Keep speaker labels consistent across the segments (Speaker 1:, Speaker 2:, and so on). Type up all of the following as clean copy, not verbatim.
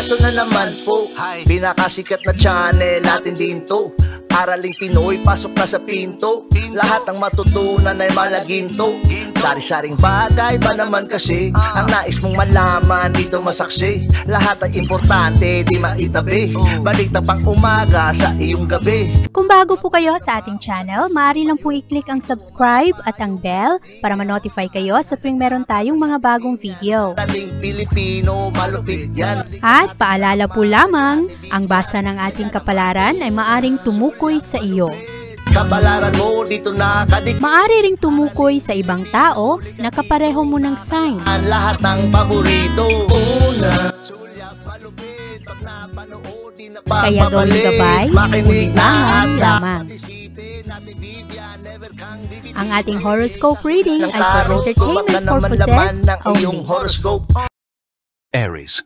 Speaker 1: Eto na naman po, pinakasikat na channel natin din to. Araling Pinoy, pasok na sa pinto. Lahat ng matutunan ay malaginto. Sari-saring bagay ba naman kasi ang nais mong malaman dito masaksi. Lahat ay importante, di maitabi. Balik na pang umaga sa iyong gabi.
Speaker 2: Kung bago po kayo sa ating channel, maaari lang po i-click ang subscribe at ang bell para ma-notify kayo sa tuwing meron tayong mga bagong video.
Speaker 1: Taling Pilipino, malupit yan.
Speaker 2: At paalala po lamang, ang basa ng ating kapalaran ay maaring tumukoy sa iyo.
Speaker 1: Kapalaran mo dito nakadik.
Speaker 2: Maaari ring tumukoy sa ibang tao na kapareho mo ng sign.
Speaker 1: Ang lahat ng paborito. Una, sulyap, malupit, pag napanood, di na
Speaker 2: Kaya gawing gabay, ulitangan lamang. Ang ating horoscope reading ay for entertainment purposes only.
Speaker 3: Aries.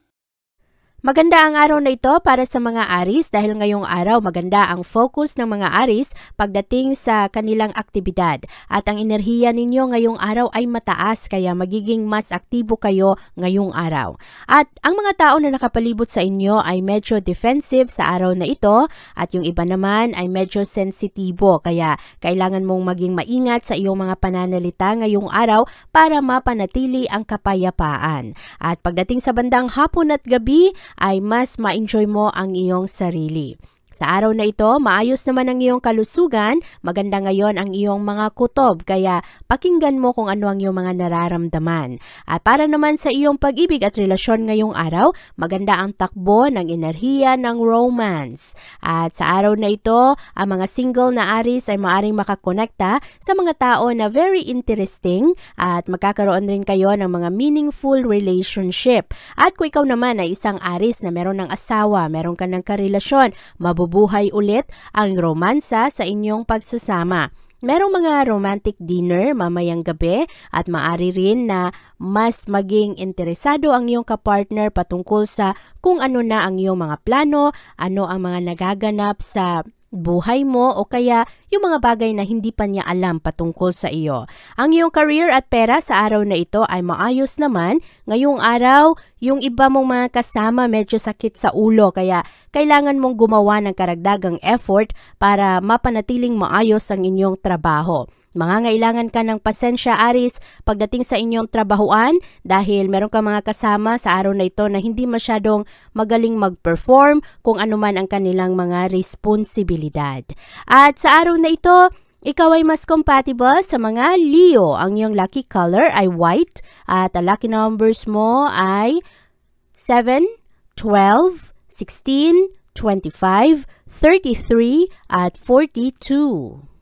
Speaker 2: Maganda ang araw na ito para sa mga Aries dahil ngayong araw maganda ang focus ng mga Aries pagdating sa kanilang aktibidad. At ang enerhiya ninyo ngayong araw ay mataas kaya magiging mas aktibo kayo ngayong araw. At ang mga tao na nakapalibot sa inyo ay medyo defensive sa araw na ito at yung iba naman ay medyo sensitibo kaya kailangan mong maging maingat sa iyong mga pananalita ngayong araw para mapanatili ang kapayapaan. At pagdating sa bandang hapon at gabi, ay mas ma-enjoy mo ang iyong sarili. Sa araw na ito, maayos naman ang iyong kalusugan, maganda ngayon ang iyong mga kutob, kaya pakinggan mo kung ano ang iyong mga nararamdaman. At para naman sa iyong pag-ibig at relasyon ngayong araw, maganda ang takbo ng enerhiya ng romance. At sa araw na ito, ang mga single na Aries ay maaring makakonekta sa mga tao na very interesting at magkakaroon rin kayo ng mga meaningful relationship. At kung ikaw naman ay isang Aries na meron ng asawa, meron ka ng karelasyon, mabubuhay ulit ang romansa sa inyong pagsasama. Merong mga romantic dinner mamayang gabi at maaari rin na mas maging interesado ang iyong kapartner patungkol sa kung ano na ang iyong mga plano, ano ang mga nagaganap sa buhay mo o kaya yung mga bagay na hindi pa niya alam patungkol sa iyo. Ang iyong career at pera sa araw na ito ay maayos naman. Ngayong araw, yung iba mong mga kasama medyo sakit sa ulo kaya kailangan mong gumawa ng karagdagang effort para mapanatiling maayos ang inyong trabaho. Mangangailangan ka ng pasensya, Aries, pagdating sa inyong trabahuan dahil meron ka mga kasama sa araw na ito na hindi masyadong magaling mag-perform kung ano man ang kanilang mga responsibilidad. At sa araw na ito, ikaw ay mas compatible sa mga Leo. Ang iyong lucky color ay white at ang lucky numbers mo ay 7, 12, 16, 25, 33 at 42.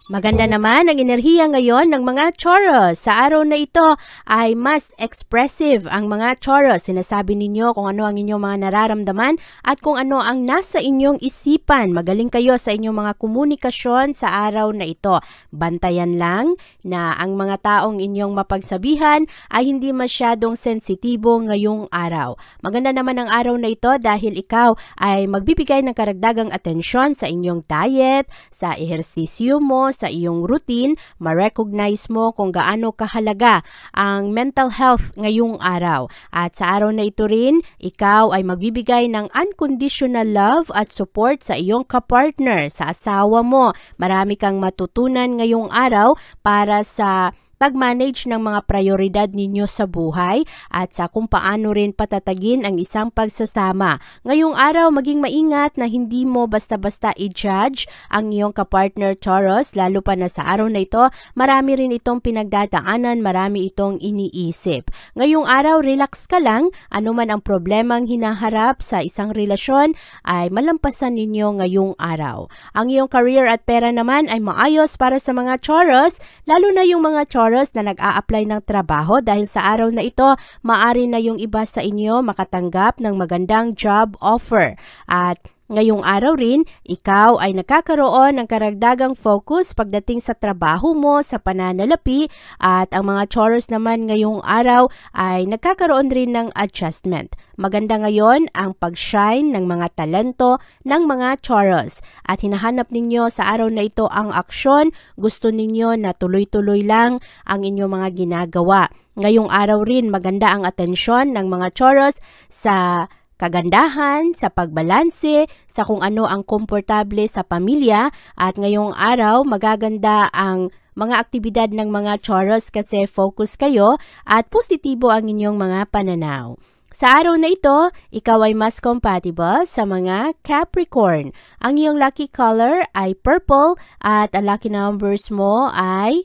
Speaker 2: Maganda naman ang enerhiya ngayon ng mga Taurus. Sa araw na ito ay mas expressive ang mga Taurus. Sinasabi ninyo kung ano ang inyong mga nararamdaman at kung ano ang nasa inyong isipan. Magaling kayo sa inyong mga komunikasyon sa araw na ito. Bantayan lang na ang mga taong inyong mapagsabihan ay hindi masyadong sensitibo ngayong araw. Maganda naman ang araw na ito dahil ikaw ay magbibigay ng karagdagang atensyon sa inyong diet, sa ehersisyo mo, sa iyong routine, ma-recognize mo kung gaano kahalaga ang mental health ngayong araw. At sa araw na ito rin, ikaw ay magbibigay ng unconditional love at support sa iyong kapartner, sa asawa mo. Marami kang matutunan ngayong araw para sa pag-manage ng mga prioridad ninyo sa buhay at sa kung paano rin patatagin ang isang pagsasama. Ngayong araw, maging maingat na hindi mo basta-basta i-judge ang iyong kapartner Taurus, lalo pa na sa araw na ito, marami rin itong pinagdadaanan, marami itong iniisip. Ngayong araw, relax ka lang, anuman ang problemang hinaharap sa isang relasyon ay malampasan ninyo ngayong araw. Ang iyong career at pera naman ay maayos para sa mga Taurus, lalo na yung mga Taurus na nag-a-apply ng trabaho dahil sa araw na ito, maaari na yung iba sa inyo makatanggap ng magandang job offer. At Ngayong araw rin, ikaw ay nakakaroon ng karagdagang focus pagdating sa trabaho mo, sa pananalapi, at ang mga Taurus naman ngayong araw ay nagkakaroon rin ng adjustment. Maganda ngayon ang pag-shine ng mga talento ng mga Taurus at hinahanap ninyo sa araw na ito ang aksyon. Gusto ninyo na tuloy-tuloy lang ang inyong mga ginagawa. Ngayong araw rin maganda ang atensyon ng mga Taurus sa kagandahan, sa pagbalanse, sa kung ano ang komportable sa pamilya, at ngayong araw magaganda ang mga aktibidad ng mga Taurus kasi focus kayo at positibo ang inyong mga pananaw. Sa araw na ito, ikaw ay mas compatible sa mga Capricorn. Ang iyong lucky color ay purple at ang lucky numbers mo ay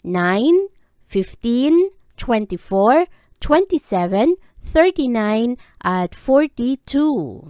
Speaker 2: 9, 15, 24, 27, 39 at 42.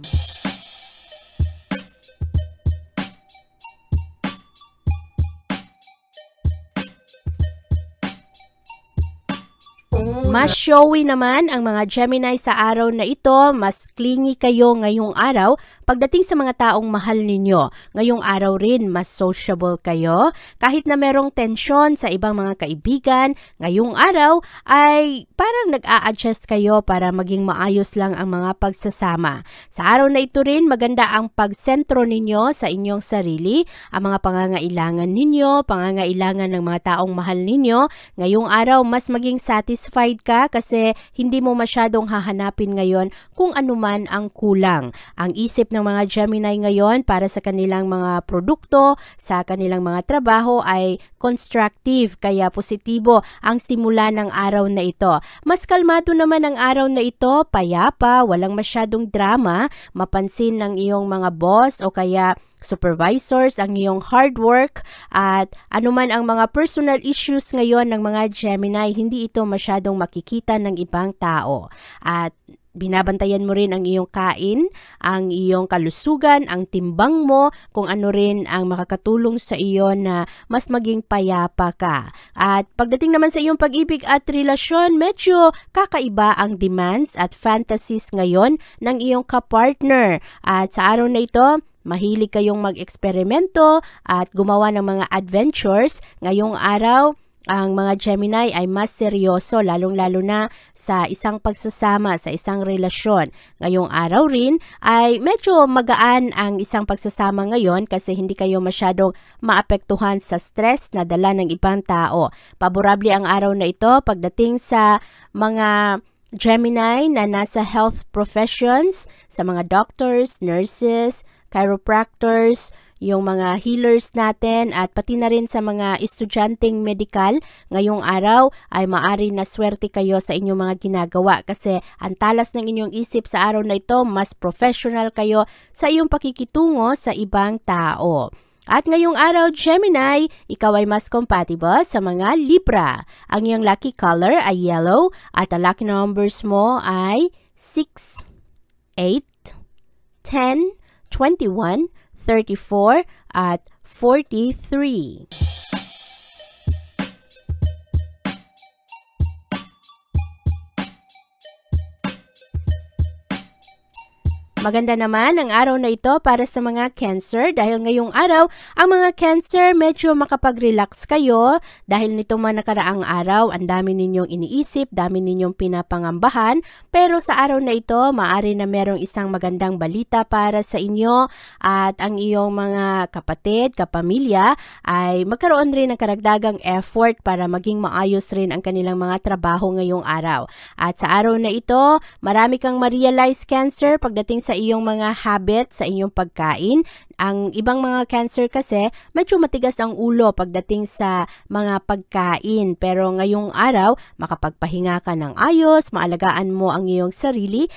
Speaker 2: Mas showy naman ang mga Gemini sa araw na ito, mas clingy kayo ngayong araw pagdating sa mga taong mahal ninyo. Ngayong araw rin, mas sociable kayo. Kahit na merong tensyon sa ibang mga kaibigan, ngayong araw ay parang nag-a-adjust kayo para maging maayos lang ang mga pagsasama. Sa araw na ito rin, maganda ang pagsentro ninyo sa inyong sarili, ang mga pangangailangan ninyo, pangangailangan ng mga taong mahal ninyo. Ngayong araw, mas maging satisfied ka kasi hindi mo masyadong hahanapin ngayon kung anuman ang kulang. Ang isip ng mga Gemini ngayon para sa kanilang mga produkto, sa kanilang mga trabaho ay constructive, kaya positibo ang simula ng araw na ito. Mas kalmado naman ang araw na ito, payapa, walang masyadong drama, mapansin ng iyong mga boss o kaya supervisors ang iyong hard work, at anuman ang mga personal issues ngayon ng mga Gemini, hindi ito masyadong makikita ng ibang tao. At binabantayan mo rin ang iyong kain, ang iyong kalusugan, ang timbang mo, kung ano rin ang makakatulong sa iyo na mas maging payapa ka. At pagdating naman sa iyong pag-ibig at relasyon, medyo kakaiba ang demands at fantasies ngayon ng iyong kapartner. At sa araw na ito, mahilig kayong mag-eksperimento at gumawa ng mga adventures. Ngayong araw, ang mga Gemini ay mas seryoso, lalong-lalo na sa isang pagsasama, sa isang relasyon. Ngayong araw rin ay medyo magaan ang isang pagsasama ngayon kasi hindi kayo masyadong maapektuhan sa stress na dala ng ibang tao. Paborable ang araw na ito pagdating sa mga Gemini na nasa health professions, sa mga doctors, nurses, chiropractors, yung mga healers natin, at pati na rin sa mga estudyanteng medikal. Ngayong araw ay maari na swerte kayo sa inyong mga ginagawa kasi ang talas ng inyong isip sa araw na ito, mas professional kayo sa iyong pakikitungo sa ibang tao. At ngayong araw, Gemini, ikaw ay mas compatible sa mga Libra. Ang iyong lucky color ay yellow at ang lucky numbers mo ay 6, 8, 10, 21, 34, at 43. Maganda naman ang araw na ito para sa mga Cancer dahil ngayong araw, ang mga Cancer medyo makapag-relax kayo dahil nito man nakaraang araw, ang dami ninyong iniisip, dami ninyong pinapangambahan, pero sa araw na ito, maaari na merong isang magandang balita para sa inyo at ang iyong mga kapatid, kapamilya ay magkaroon rin ng karagdagang effort para maging maayos rin ang kanilang mga trabaho ngayong araw. At sa araw na ito, marami kang ma-realize, Cancer, pagdating sa iyong mga habit, sa inyong pagkain. Ang ibang mga Cancer kasi, medyo matigas ang ulo pagdating sa mga pagkain. Pero ngayong araw, makapagpahinga ka ng ayos, maalagaan mo ang iyong sarili,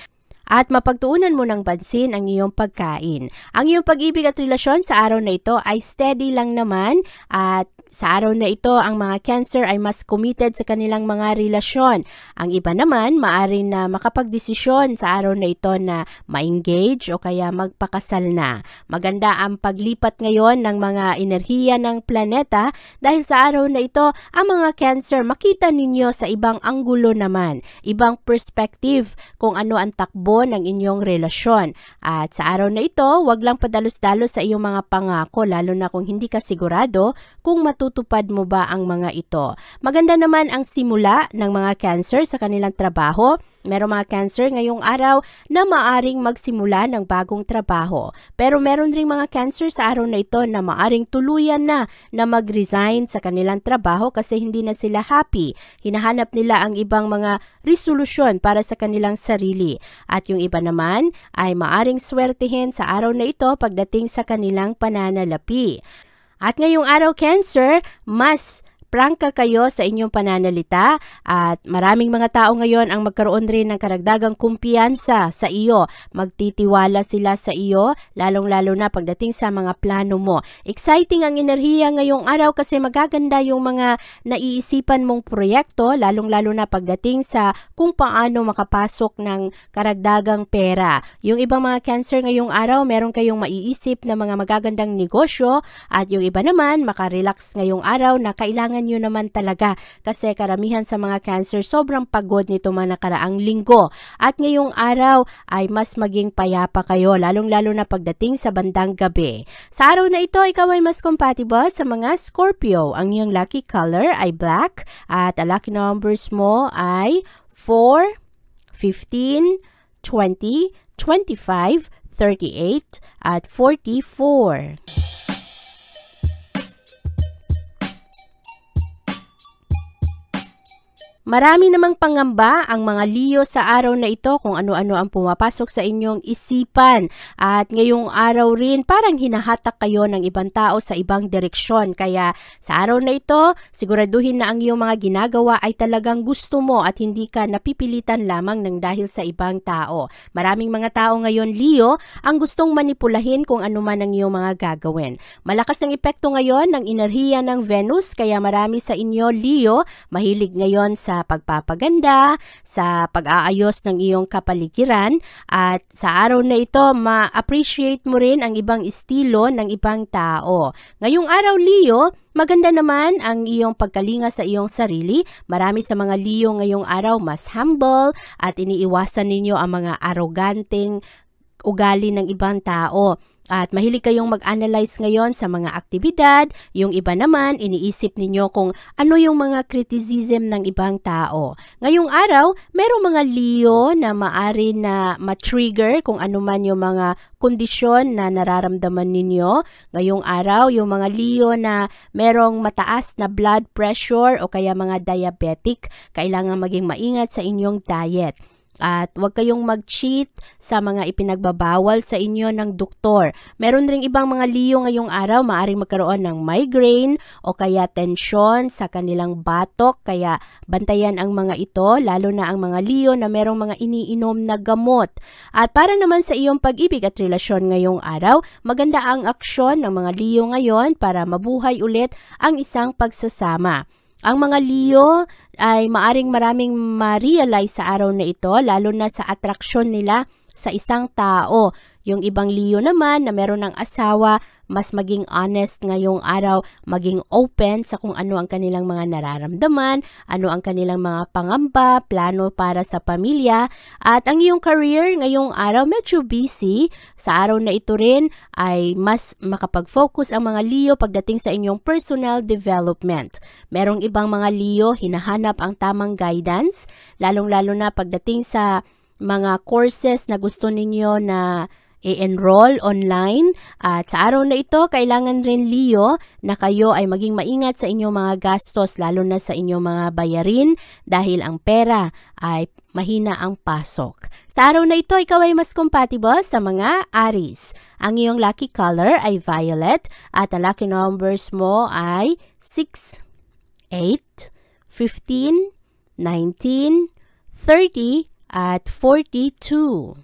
Speaker 2: at mapagtuunan mo ng pansin ang iyong pagkain. Ang iyong pag-ibig at relasyon sa araw na ito ay steady lang naman, at sa araw na ito, ang mga Cancer ay mas committed sa kanilang mga relasyon. Ang iba naman, maaari na makapagdesisyon sa araw na ito na ma-engage o kaya magpakasal na. Maganda ang paglipat ngayon ng mga enerhiya ng planeta dahil sa araw na ito, ang mga Cancer makita ninyo sa ibang anggulo naman, ibang perspective kung ano ang takbo epekto ng inyong relasyon. At sa araw na ito, huwag lang padalos-dalos sa iyong mga pangako, lalo na kung hindi ka sigurado kung matutupad mo ba ang mga ito. Maganda naman ang simula ng mga Cancer sa kanilang trabaho. Merong mga Cancer ngayong araw na maaring magsimula ng bagong trabaho. Pero meron ring mga Cancer sa araw na ito na maaring tuluyan na mag-resign sa kanilang trabaho kasi hindi na sila happy. Hinahanap nila ang ibang mga resolusyon para sa kanilang sarili. At yung iba naman ay maaring swertihin sa araw na ito pagdating sa kanilang pananalapi. At ngayong araw, Cancer, mas prangka kayo sa inyong pananalita at maraming mga tao ngayon ang magkaroon rin ng karagdagang kumpiyansa sa iyo. Magtitiwala sila sa iyo, lalong-lalo na pagdating sa mga plano mo. Exciting ang enerhiya ngayong araw kasi magaganda yung mga naiisipan mong proyekto, lalong-lalo na pagdating sa kung paano makapasok ng karagdagang pera. Yung ibang mga Cancer ngayong araw, meron kayong maiisip na mga magagandang negosyo at yung iba naman makarelax ngayong araw na kailangan nyo naman talaga kasi karamihan sa mga Cancer sobrang pagod nito mga nakaraang linggo. At ngayong araw ay mas maging payapa kayo, lalong-lalo na pagdating sa bandang gabi. Sa araw na ito, ikaw ay mas compatible sa mga Scorpio. Ang iyong lucky color ay black at ang lucky numbers mo ay 4, 15, 20, 25, 38 at 44. Marami namang pangamba ang mga Leo sa araw na ito kung ano-ano ang pumapasok sa inyong isipan. At ngayong araw rin parang hinahatak kayo ng ibang tao sa ibang direksyon. Kaya sa araw na ito, siguraduhin na ang iyong mga ginagawa ay talagang gusto mo at hindi ka napipilitan lamang ng dahil sa ibang tao. Maraming mga tao ngayon, Leo, ang gustong manipulahin kung ano man ang iyong mga gagawin. Malakas ang epekto ngayon ng enerhiya ng Venus kaya marami sa inyo, Leo, mahilig ngayon sa pagpapaganda, sa pag-aayos ng iyong kapaligiran at sa araw na ito ma-appreciate mo rin ang ibang estilo ng ibang tao. Ngayong araw, Leo, maganda naman ang iyong pagkalinga sa iyong sarili. Marami sa mga Leo ngayong araw mas humble at iniiwasan ninyo ang mga arroganteng ugali ng ibang tao. At mahilig kayong mag-analyze ngayon sa mga aktibidad, yung iba naman iniisip ninyo kung ano yung mga criticism ng ibang tao. Ngayong araw, merong mga Leo na maari na ma-trigger kung ano man yung mga kondisyon na nararamdaman ninyo. Ngayong araw, yung mga Leo na merong mataas na blood pressure o kaya mga diabetic, kailangan maging maingat sa inyong diet. At huwag kayong mag-cheat sa mga ipinagbabawal sa inyo ng doktor. Meron ring ibang mga Leo ngayong araw, maaaring magkaroon ng migraine o kaya tensyon sa kanilang batok. Kaya bantayan ang mga ito, lalo na ang mga Leo na merong mga iniinom na gamot. At para naman sa iyong pag-ibig at relasyon ngayong araw, maganda ang aksyon ng mga Leo ngayon para mabuhay ulit ang isang pagsasama. Ang mga Leo ay maaring maraming ma-realize sa araw na ito, lalo na sa atraksyon nila sa isang tao. Yung ibang Leo naman na meron ng asawa, mas maging honest ngayong araw, maging open sa kung ano ang kanilang mga nararamdaman, ano ang kanilang mga pangamba, plano para sa pamilya. At ang iyong career ngayong araw medyo busy. Sa araw na ito rin ay mas makapag-focus ang mga Leo pagdating sa inyong personal development. Merong ibang mga Leo hinahanap ang tamang guidance, lalong-lalo na pagdating sa mga courses na gusto ninyo na i-enroll online. At sa araw na ito, kailangan rin Leo na kayo ay maging maingat sa inyong mga gastos, lalo na sa inyong mga bayarin dahil ang pera ay mahina ang pasok. Sa araw na ito, ikaw ay mas compatible sa mga Aries. Ang iyong lucky color ay violet at ang lucky numbers mo ay 6, 8, 15, 19, 30 at 42.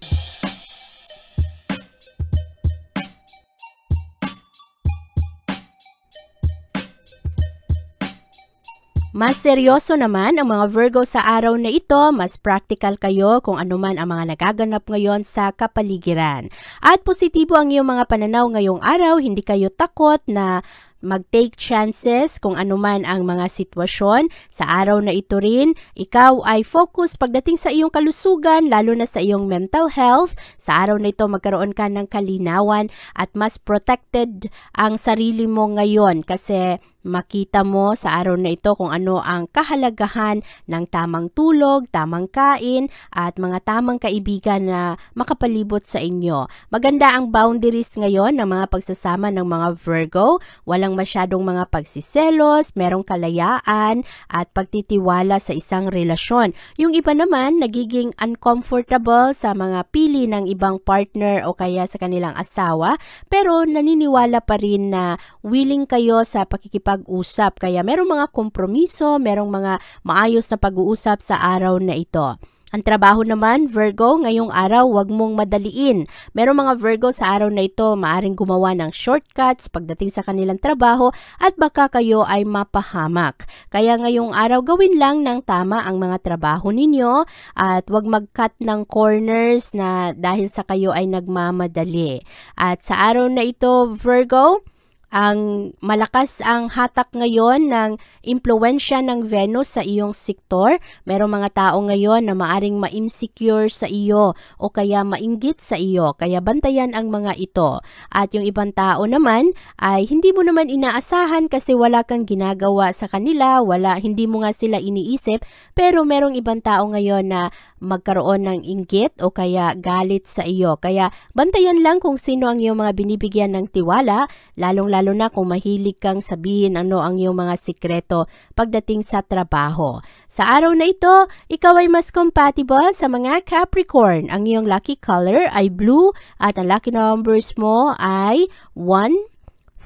Speaker 2: Mas seryoso naman ang mga Virgo sa araw na ito, mas practical kayo kung ano man ang mga nagaganap ngayon sa kapaligiran. At positibo ang iyong mga pananaw ngayong araw, hindi kayo takot na mag-take chances kung ano man ang mga sitwasyon. Sa araw na ito rin, ikaw ay focus pagdating sa iyong kalusugan, lalo na sa iyong mental health. Sa araw na ito, magkaroon ka ng kalinawan at mas protected ang sarili mo ngayon kasi makita mo sa araw na ito kung ano ang kahalagahan ng tamang tulog, tamang kain, at mga tamang kaibigan na makapalibot sa inyo. Maganda ang boundaries ngayon ng mga pagsasama ng mga Virgo. Walang masyadong mga pagsiselos, merong kalayaan at pagtitiwala sa isang relasyon. Yung iba naman, nagiging uncomfortable sa mga pili ng ibang partner o kaya sa kanilang asawa, pero naniniwala pa rin na willing kayo sa pakikipag-usap. Kaya merong mga kompromiso, merong mga maayos na pag-uusap sa araw na ito. Ang trabaho naman, Virgo, ngayong araw, huwag mong madaliin. Merong mga Virgo sa araw na ito, maaring gumawa ng shortcuts pagdating sa kanilang trabaho at baka kayo ay mapahamak. Kaya ngayong araw, gawin lang ng tama ang mga trabaho ninyo at huwag mag-cut ng corners na dahil sa kayo ay nagmamadali. At sa araw na ito, Virgo, ang malakas ang hatak ngayon ng impluwensya ng Venus sa iyong sektor. Merong mga tao ngayon na maaring ma-insecure sa iyo o kaya mainggit sa iyo. Kaya bantayan ang mga ito. At yung ibang tao naman ay hindi mo naman inaasahan kasi wala kang ginagawa sa kanila, hindi mo nga sila iniisip. Pero merong ibang tao ngayon na magkaroon ng inggit o kaya galit sa iyo. Kaya bantayan lang kung sino ang iyong mga binibigyan ng tiwala, lalo na kung mahilig kang sabihin ano ang iyong mga sikreto pagdating sa trabaho. Sa araw na ito, ikaw ay mas compatible sa mga Capricorn. Ang iyong lucky color ay blue at ang lucky numbers mo ay 1,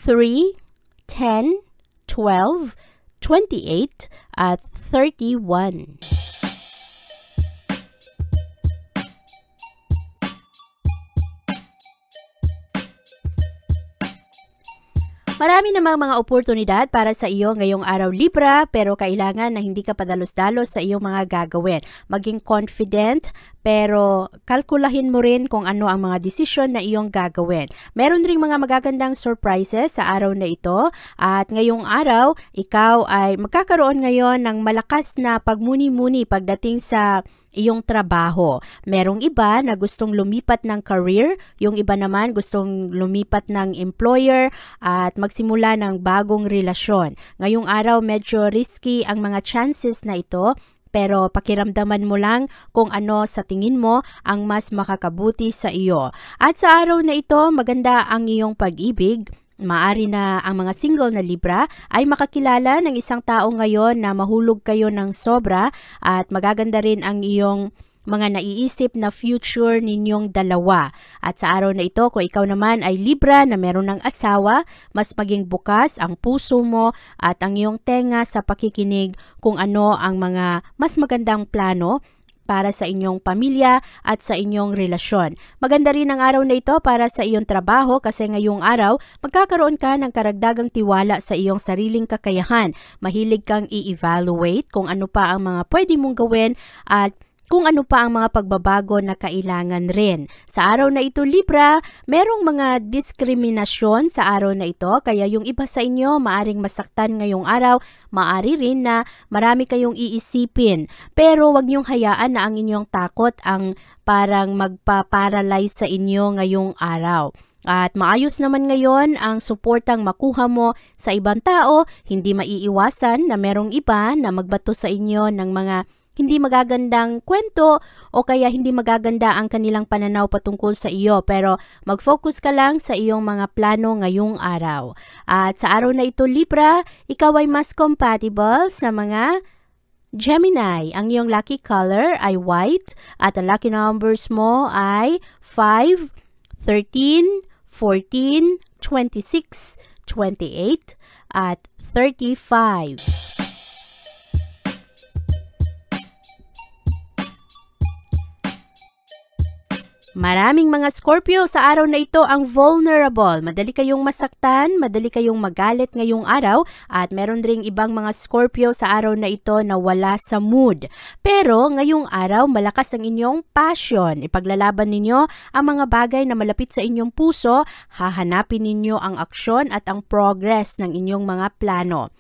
Speaker 2: 3, 10, 12, 28 at 31. Marami namang mga oportunidad para sa iyo ngayong araw, Libra, pero kailangan na hindi ka padalos-dalos sa iyong mga gagawin. Maging confident, pero kalkulahin mo rin kung ano ang mga desisyon na iyong gagawin. Meron ring mga magagandang surprises sa araw na ito at ngayong araw, ikaw ay magkakaroon ngayon ng malakas na pagmuni-muni pagdating sa iyong trabaho. Merong iba na gustong lumipat ng career, yung iba naman gustong lumipat ng employer at magsimula ng bagong relasyon. Ngayong araw medyo risky ang mga chances na ito, pero pakiramdaman mo lang kung ano sa tingin mo ang mas makakabuti sa iyo. At sa araw na ito, maganda ang iyong pag-ibig. Maari na ang mga single na Libra ay makakilala ng isang tao ngayon na mahulog kayo ng sobra at magaganda rin ang iyong mga naiisip na future ninyong dalawa. At sa araw na ito, kung ikaw naman ay Libra na meron ng asawa, mas maging bukas ang puso mo at ang iyong tenga sa pakikinig kung ano ang mga mas magandang plano para sa inyong pamilya at sa inyong relasyon. Maganda rin ang araw na ito para sa iyong trabaho kasi ngayong araw magkakaroon ka ng karagdagang tiwala sa iyong sariling kakayahan. Mahilig kang i-evaluate kung ano pa ang mga pwede mong gawin at kung ano pa ang mga pagbabago na kailangan rin. Sa araw na ito, Libra, merong mga diskriminasyon sa araw na ito, kaya yung iba sa inyo maaring masaktan ngayong araw, maari rin na marami kayong iisipin. Pero wag niyong hayaan na ang inyong takot ang parang magpa-paralyze sa inyo ngayong araw. At maayos naman ngayon ang suportang makuha mo sa ibang tao, hindi maiiwasan na merong iba na magbato sa inyo ng mga hindi magagandang kwento o kaya hindi magaganda ang kanilang pananaw patungkol sa iyo, pero mag-focus ka lang sa iyong mga plano ngayong araw. At sa araw na ito, Libra, ikaw ay mas compatible sa mga Gemini. Ang iyong lucky color ay white at ang lucky numbers mo ay 5, 13, 14, 26, 28 at 35. Maraming mga Scorpio sa araw na ito ang vulnerable. Madali kayong masaktan, madali kayong magalit ngayong araw at meron ring ibang mga Scorpio sa araw na ito na wala sa mood. Pero ngayong araw malakas ang inyong passion. Ipaglalaban ninyo ang mga bagay na malapit sa inyong puso, hahanapin ninyo ang aksyon at ang progress ng inyong mga plano.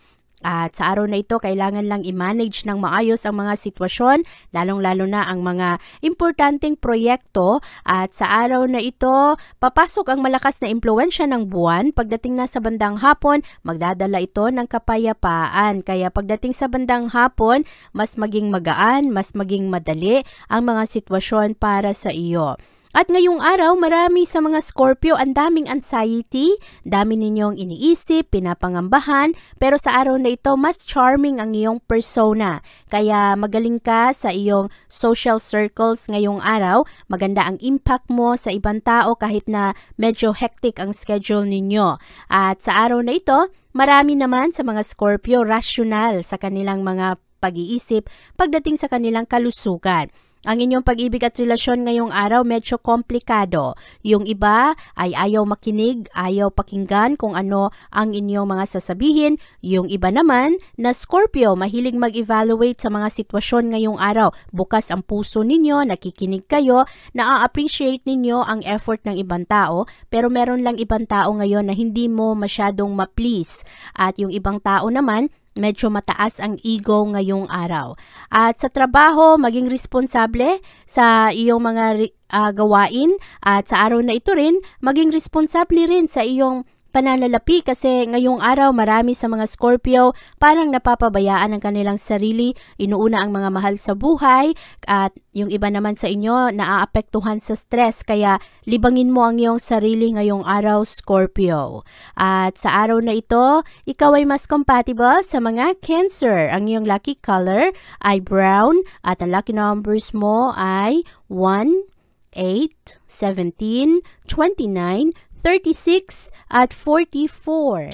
Speaker 2: At sa araw na ito, kailangan lang i-manage ng maayos ang mga sitwasyon, lalong-lalo na ang mga importanteng proyekto. At sa araw na ito, papasok ang malakas na impluwensya ng buwan. Pagdating na sa bandang hapon, magdadala ito ng kapayapaan. Kaya pagdating sa bandang hapon, mas maging magaan, mas maging madali ang mga sitwasyon para sa iyo. At ngayong araw, marami sa mga Scorpio ang daming anxiety, dami ninyong iniisip, pinapangambahan, pero sa araw na ito, mas charming ang iyong persona. Kaya magaling ka sa iyong social circles ngayong araw, maganda ang impact mo sa ibang tao kahit na medyo hectic ang schedule ninyo. At sa araw na ito, marami naman sa mga Scorpio rational sa kanilang mga pag-iisip pagdating sa kanilang kalusugan. Ang inyong pag-ibig at relasyon ngayong araw medyo komplikado. Yung iba ay ayaw makinig, ayaw pakinggan kung ano ang inyong mga sasabihin. Yung iba naman na Scorpio, mahilig mag-evaluate sa mga sitwasyon ngayong araw. Bukas ang puso ninyo, nakikinig kayo, na-appreciate ninyo ang effort ng ibang tao, pero meron lang ibang tao ngayon na hindi mo masyadong ma-please. At yung ibang tao naman, medyo mataas ang ego ngayong araw. At sa trabaho, maging responsable sa iyong mga gawain. At sa araw na ito rin, maging responsable rin sa iyong pananalapi kasi ngayong araw marami sa mga Scorpio parang napapabayaan ang kanilang sarili, inuuna ang mga mahal sa buhay at yung iba naman sa inyo naaapektuhan sa stress kaya libangin mo ang iyong sarili ngayong araw Scorpio. At sa araw na ito, ikaw ay mas compatible sa mga Cancer. Ang iyong lucky color ay brown at ang lucky numbers mo ay 1, 8, 17, 29, 36 at 44.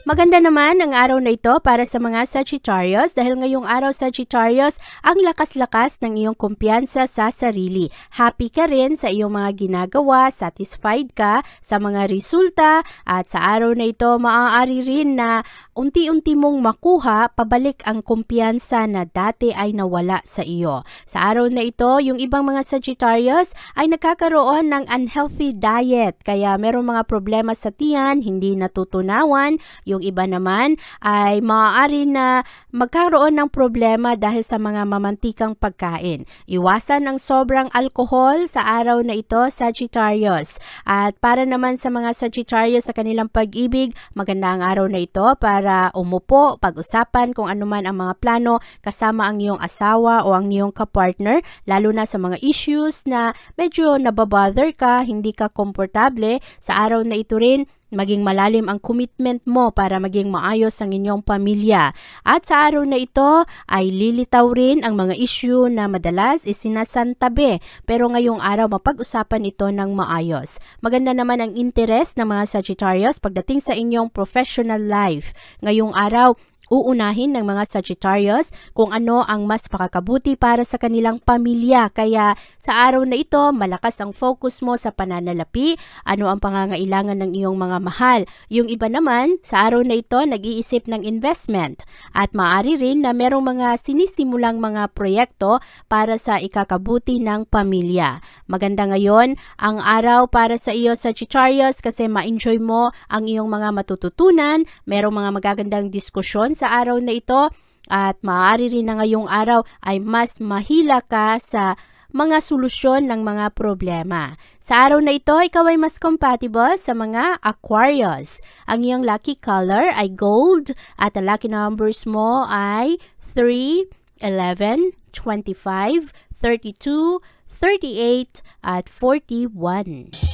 Speaker 2: Maganda naman ang araw na ito para sa mga Sagittarius dahil ngayong araw Sagittarius, ang lakas-lakas ng iyong kumpiyansa sa sarili. Happy ka rin sa iyong mga ginagawa, satisfied ka sa mga resulta at sa araw na ito maaari rin na unti-unti mong makuha pabalik ang kumpiyansa na dati ay nawala sa iyo. Sa araw na ito, yung ibang mga Sagittarius ay nagkakaroon ng unhealthy diet kaya merong mga problema sa tiyan, hindi natutunawan. Yung iba naman ay maaari na magkaroon ng problema dahil sa mga mamantikang pagkain. Iwasan ang sobrang alkohol sa araw na ito, Sagittarius. At para naman sa mga Sagittarius sa kanilang pag-ibig, maganda ang araw na ito para umupo, pag-usapan kung ano man ang mga plano kasama ang iyong asawa o ang iyong kapartner, lalo na sa mga issues na medyo nababother ka, hindi ka komportable. Sa araw na ito rin, maging malalim ang commitment mo para maging maayos ang inyong pamilya. At sa araw na ito ay lilitaw rin ang mga issue na madalas isinasantabi. Pero ngayong araw mapag-usapan ito ng maayos. Maganda naman ang interest ng mga Sagittarius pagdating sa inyong professional life. Ngayong araw, uunahin ng mga Sagittarius kung ano ang mas makakabuti para sa kanilang pamilya. Kaya sa araw na ito, malakas ang focus mo sa pananalapi, ano ang pangangailangan ng iyong mga mahal. Yung iba naman, sa araw na ito, nag-iisip ng investment. At maaari rin na merong mga sinisimulang mga proyekto para sa ikakabuti ng pamilya. Maganda ngayon ang araw para sa iyo Sagittarius kasi ma-enjoy mo ang iyong mga matututunan, merong mga magagandang diskusyon sa araw na ito at maaari rin na ngayong araw ay mas mahila ka sa mga solusyon ng mga problema. Sa araw na ito, ikaw ay mas compatible sa mga Aquarius. Ang iyong lucky color ay gold at ang lucky numbers mo ay 3, 11, 25, 32, 38 at 41.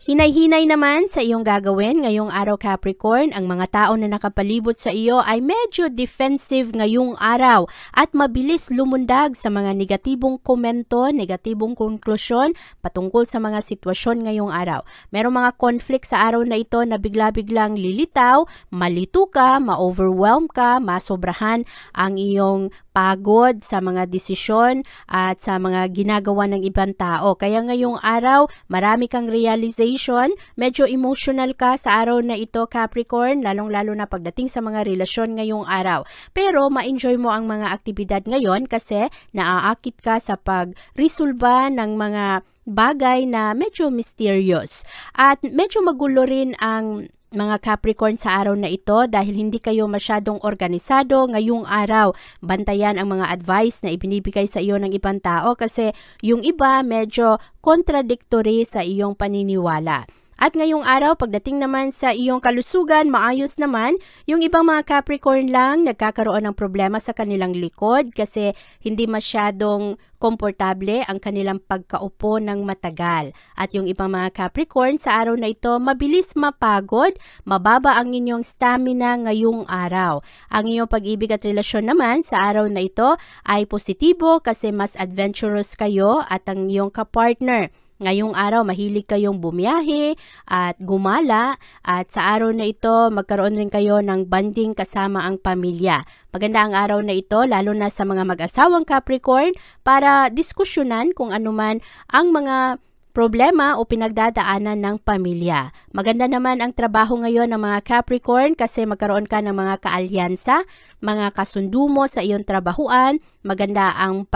Speaker 2: Hinay-hinay naman sa iyong gagawin ngayong araw Capricorn, ang mga tao na nakapalibot sa iyo ay medyo defensive ngayong araw at mabilis lumundag sa mga negatibong komento, negatibong konklusyon patungkol sa mga sitwasyon ngayong araw. Merong mga conflict sa araw na ito na bigla-biglang lilitaw, malito ka, ma-overwhelm ka, masobrahan ang iyong pagod sa mga desisyon at sa mga ginagawa ng ibang tao. Kaya ngayong araw, marami kang realization, medyo emotional ka sa araw na ito Capricorn, lalong-lalo na pagdating sa mga relasyon ngayong araw. Pero ma-enjoy mo ang mga aktibidad ngayon kasi naaakit ka sa pag-resolba ng mga bagay na medyo mysterious. At medyo magulo rin ang mga Capricorn sa araw na ito dahil hindi kayo masyadong organisado ngayong araw. Bantayan ang mga advice na ibinibigay sa iyo ng ibang tao kasi yung iba medyo contradictory sa iyong paniniwala. At ngayong araw, pagdating naman sa iyong kalusugan, maayos naman. Yung ibang mga Capricorn lang, nagkakaroon ng problema sa kanilang likod kasi hindi masyadong komportable ang kanilang pagkaupo ng matagal. At yung ibang mga Capricorn sa araw na ito, mabilis mapagod, mababa ang inyong stamina ngayong araw. Ang iyong pag-ibig at relasyon naman sa araw na ito ay positibo kasi mas adventurous kayo at ang iyong kapartner. Ngayong araw, mahilig kayong bumiyahe at gumala at sa araw na ito, magkaroon rin kayo ng bonding kasama ang pamilya. Maganda ang araw na ito, lalo na sa mga mag-asawang Capricorn, para diskusyonan kung anuman ang mga problema o pinagdadaanan ng pamilya. Maganda naman ang trabaho ngayon ng mga Capricorn kasi magkaroon ka ng mga kaalyansa, mga kasundo mo sa iyong trabahuan. Maganda ang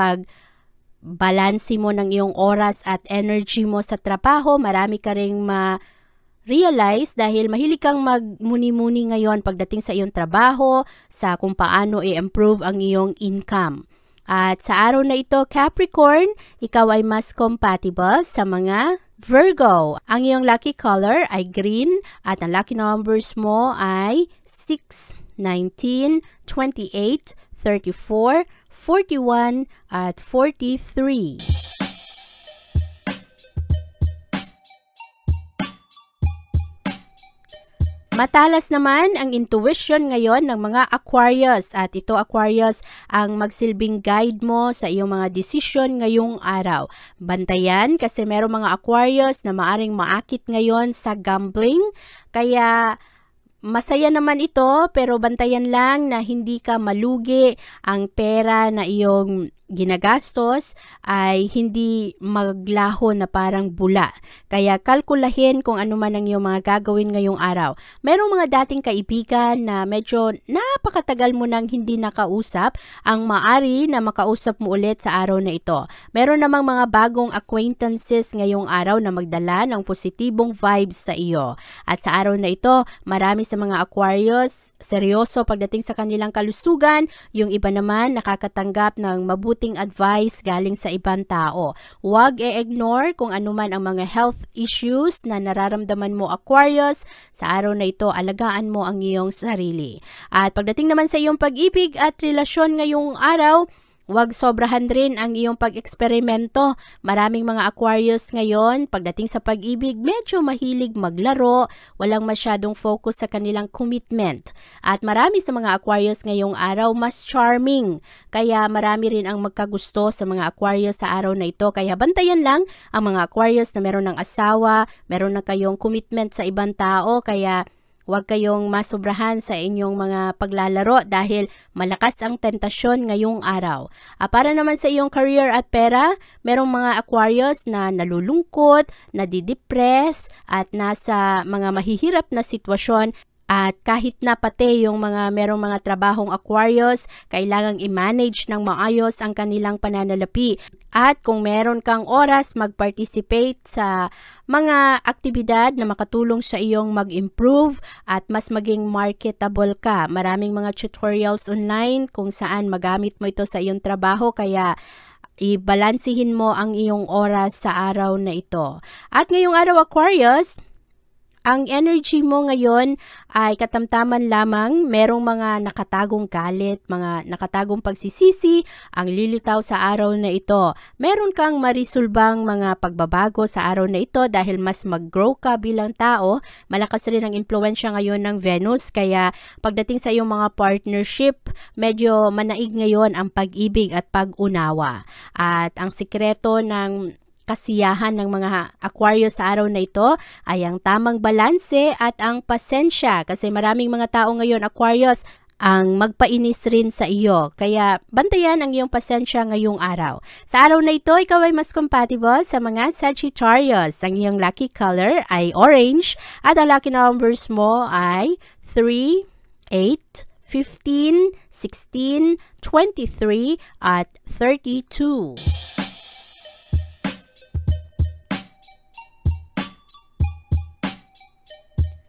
Speaker 2: balansi mo ng iyong oras at energy mo sa trabaho. Marami ka ring ma-realize dahil mahilig kang magmuni-muni ngayon pagdating sa iyong trabaho, sa kung paano i-improve ang iyong income. At sa araw na ito, Capricorn, ikaw ay mas compatible sa mga Virgo. Ang iyong lucky color ay green at ang lucky numbers mo ay 6, 19, 28, 34, 41 at 43. Matalas naman ang intuition ngayon ng mga Aquarius at ito Aquarius ang magsilbing guide mo sa iyong mga desisyon ngayong araw. Bantayan kasi merong mga Aquarius na maaring maakit ngayon sa gambling kaya masaya naman ito pero bantayan lang na hindi ka malugi, ang pera na iyong ginagastos ay hindi maglaho na parang bula. Kaya kalkulahin kung ano man ang iyong mga gagawin ngayong araw. Merong mga dating kaibigan na medyo napakatagal mo nang hindi nakausap, ang maari na makausap mo ulit sa araw na ito. Meron namang mga bagong acquaintances ngayong araw na magdala ng positibong vibes sa iyo. At sa araw na ito, marami sa mga Aquarius seryoso pagdating sa kanilang kalusugan, yung iba naman nakakatanggap ng mabuting advice galing sa ibang tao. Huwag i-ignore kung anuman ang mga health issues na nararamdaman mo Aquarius. Sa araw na ito, alagaan mo ang iyong sarili. At pagdating naman sa iyong pag-ibig at relasyon ngayong araw, huwag sobrahan rin ang iyong pag-eksperimento. Maraming mga Aquarius ngayon, pagdating sa pag-ibig, medyo mahilig maglaro, walang masyadong focus sa kanilang commitment. At marami sa mga Aquarius ngayong araw, mas charming. Kaya marami rin ang magkagusto sa mga Aquarius sa araw na ito. Kaya bantayan lang ang mga Aquarius na meron ng asawa, meron na kayong commitment sa ibang tao, kaya huwag kayong masobrahan sa inyong mga paglalaro dahil malakas ang tentasyon ngayong araw. Para naman sa iyong career at pera, merong mga Aquarius na nalulungkot, nadidepress at nasa mga mahihirap na sitwasyon. At kahit na pati yung merong mga trabahong Aquarius, kailangang i-manage ng maayos ang kanilang pananalapi. At kung meron kang oras, mag-participate sa mga aktibidad na makatulong sa iyong mag-improve at mas maging marketable ka. Maraming mga tutorials online kung saan magamit mo ito sa iyong trabaho, kaya ibalansihin mo ang iyong oras sa araw na ito. At ngayong araw Aquarius, Ang energy mo ngayon ay katamtaman lamang, merong mga nakatagong galit, mga nakatagong pagsisisi ang lilitaw sa araw na ito. Meron kang marisulbang mga pagbabago sa araw na ito dahil mas mag-grow ka bilang tao. Malakas rin ang impluwensya ngayon ng Venus, kaya pagdating sa iyong mga partnership, medyo manaig ngayon ang pag-ibig at pag-unawa. At ang sikreto ng kasiyahan ng mga Aquarius sa araw na ito ay ang tamang balanse at ang pasensya, kasi maraming mga tao ngayon Aquarius ang magpainis rin sa iyo. Kaya bantayan ang iyong pasensya ngayong araw. Sa araw na ito, ikaw ay mas compatible sa mga Sagittarius. Ang iyong lucky color ay orange at ang lucky numbers mo ay 3, 8, 15, 16, 23 at 32.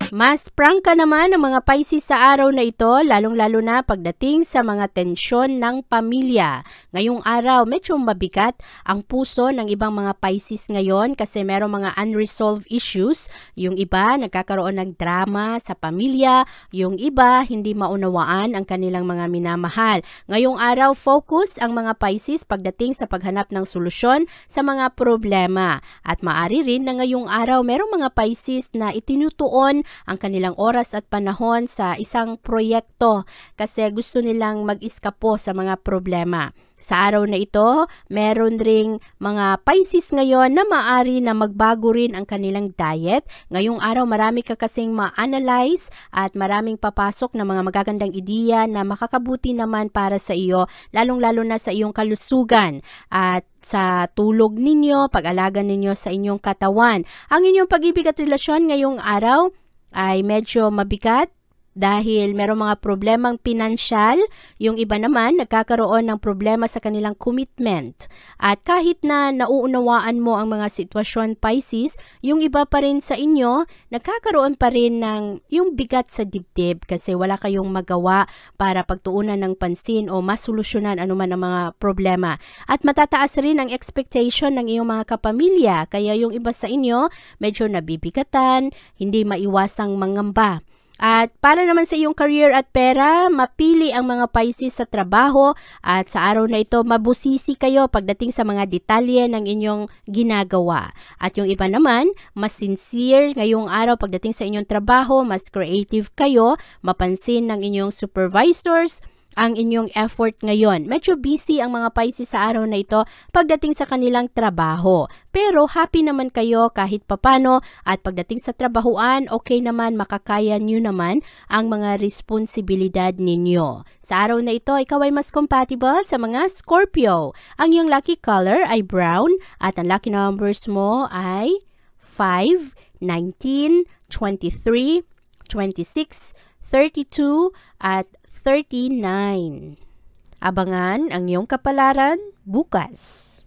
Speaker 2: Mas prangka naman ang mga Pisces sa araw na ito, lalong-lalo na pagdating sa mga tensyon ng pamilya. Ngayong araw, medyo mabigat ang puso ng ibang mga Pisces ngayon kasi merong mga unresolved issues. Yung iba, nagkakaroon ng drama sa pamilya. Yung iba, hindi maunawaan ang kanilang mga minamahal. Ngayong araw, focus ang mga Pisces pagdating sa paghanap ng solusyon sa mga problema. At maaari rin na ngayong araw, merong mga Pisces na itinutuon ang kanilang oras at panahon sa isang proyekto kasi gusto nilang mag-iskapo sa mga problema. Sa araw na ito, meron ring mga Pisces ngayon na maaari na magbago rin ang kanilang diet. Ngayong araw, marami ka kasing ma-analyze at maraming papasok na mga magagandang ideya na makakabuti naman para sa iyo, lalong-lalo na sa iyong kalusugan at sa tulog ninyo, pag-alaga ninyo sa inyong katawan. Ang inyong pag-ibig at relasyon ngayong araw ay medyo mabigat dahil merong mga problemang pinansyal. Yung iba naman nagkakaroon ng problema sa kanilang commitment. At kahit na nauunawaan mo ang mga sitwasyon Pisces, yung iba pa rin sa inyo nagkakaroon pa rin ng yung bigat sa dibdib kasi wala kayong magawa para pagtuunan ng pansin o masolusyonan anuman ang mga problema. At matataas rin ang expectation ng iyong mga kapamilya, kaya yung iba sa inyo medyo nabibigatan, hindi maiwasang mangamba. At para naman sa iyong career at pera, mapili ang mga Pisces sa trabaho at sa araw na ito mabusisi kayo pagdating sa mga detalye ng inyong ginagawa. At yung iba naman, mas sincere ngayong araw pagdating sa inyong trabaho, mas creative kayo, mapansin ng inyong supervisors ang inyong effort ngayon. Medyo busy ang mga Pisces sa araw na ito pagdating sa kanilang trabaho. Pero happy naman kayo kahit papano at pagdating sa trabahuan, okay naman, makakaya nyo naman ang mga responsibilidad ninyo. Sa araw na ito, ikaw ay mas compatible sa mga Scorpio. Ang iyong lucky color ay brown at ang lucky numbers mo ay 5, 19, 23, 26, 32 at 39. Abangan ang iyong kapalaran bukas.